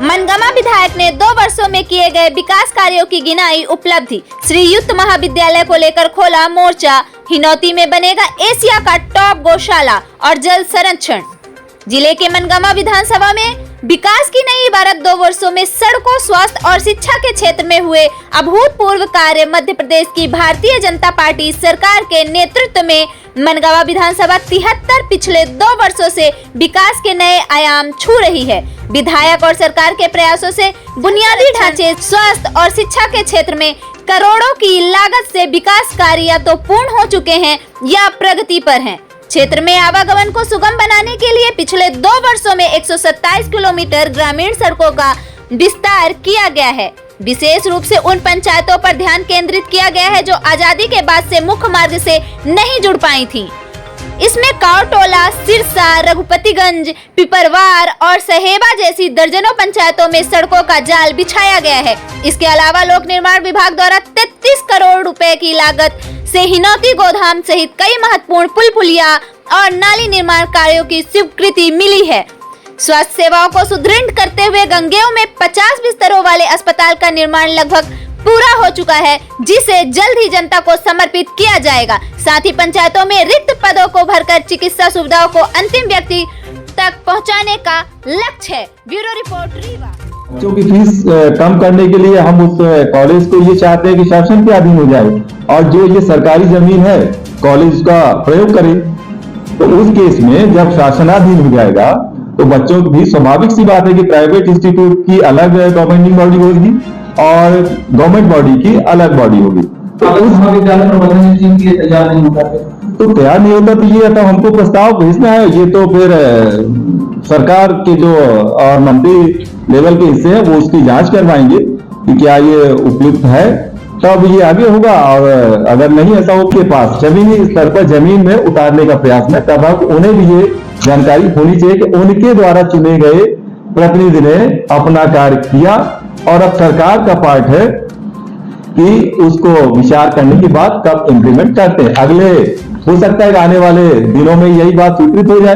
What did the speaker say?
मनगामा विधायक ने 2 वर्षों में किए गए विकास कार्यों की गिनाई उपलब्धि। श्री युक्त महाविद्यालय को लेकर खोला मोर्चा। हिनौती में बनेगा एशिया का टॉप गौशाला और जल संरक्षण। जिले के मनगामा विधानसभा में विकास की नई इबारत 2 वर्षों में सड़कों, स्वास्थ्य और शिक्षा के क्षेत्र में हुए अभूतपूर्व कार्य। मध्य प्रदेश की भारतीय जनता पार्टी सरकार के नेतृत्व में मनगामा विधानसभा 73 पिछले 2 वर्षों से विकास के नए आयाम छू रही है। विधायक और सरकार के प्रयासों से बुनियादी ढांचे, स्वास्थ्य और शिक्षा के क्षेत्र में करोड़ों की लागत से विकास कार्य या तो पूर्ण हो चुके हैं या प्रगति पर हैं। क्षेत्र में आवागमन को सुगम बनाने के लिए पिछले 2 वर्षों में 127 किलोमीटर ग्रामीण सड़कों का विस्तार किया गया है। विशेष रूप से उन पंचायतों पर ध्यान केंद्रित किया गया है जो आजादी के बाद से मुख्य मार्ग से नहीं जुड़ पाई थीं। इसमें कावटोला, सिरसा, रघुपतिगंज, पिपरवार और सहेबा जैसी दर्जनों पंचायतों में सड़कों का जाल बिछाया गया है। इसके अलावा लोक निर्माण विभाग द्वारा 33 करोड़ रुपए की लागत से हिनौती गोधाम सहित कई महत्वपूर्ण पुल, पुलिया और नाली निर्माण कार्यों की स्वीकृति मिली है। स्वास्थ्य सेवाओं को सुदृढ़ करते हुए गंगेऊ में 50 बिस्तरों वाले अस्पताल का निर्माण लगभग पूरा हो चुका है, जिसे जल्द ही जनता को समर्पित किया जाएगा। साथ ही पंचायतों में रिक्त पदों को भरकर चिकित्सा सुविधाओं को अंतिम व्यक्ति तक पहुंचाने का लक्ष्य है। Bureau report Rewa. बच्चों की फीस कम करने के लिए हम उस कॉलेज को ये चाहते हैं कि शासन के अधीन हो जाए और जो ये सरकारी जमीन है कॉलेज का प्रयोग करे। तो उस केस में जब शासनाधीन हो जाएगा तो बच्चों की भी स्वाभाविक सी बात है कि प्राइवेट इंस्टीट्यूट की अलग गवर्नमेंटिंग बॉडी होगी और गवर्नमेंट बॉडी की अलग बॉडी होगी। तो उस महाविद्यालय प्रबंधन के लिए तैयार नहीं होता तो तैयार नहीं होता तो ये तो हमको प्रस्ताव भेजना है। ये तो फिर सरकार के जो और मंत्री लेवल के हिस्से हैं वो उसकी जांच करवाएंगे कि क्या ये उपयुक्त है, तब ये आगे होगा। और अगर नहीं ऐसा हो के पास जमीनी स्तर पर जमीन में उतारने का प्रयास में, तब अब उन्हें भी ये जानकारी होनी चाहिए कि उनके द्वारा चुने गए प्रतिनिधि ने अपना कार्य किया और अब सरकार का पार्ट है कि उसको विचार करने के बाद कब इम्प्लीमेंट करते हैं। अगले हो सकता है कि आने वाले दिनों में यही बात स्वीकृत हो जाए।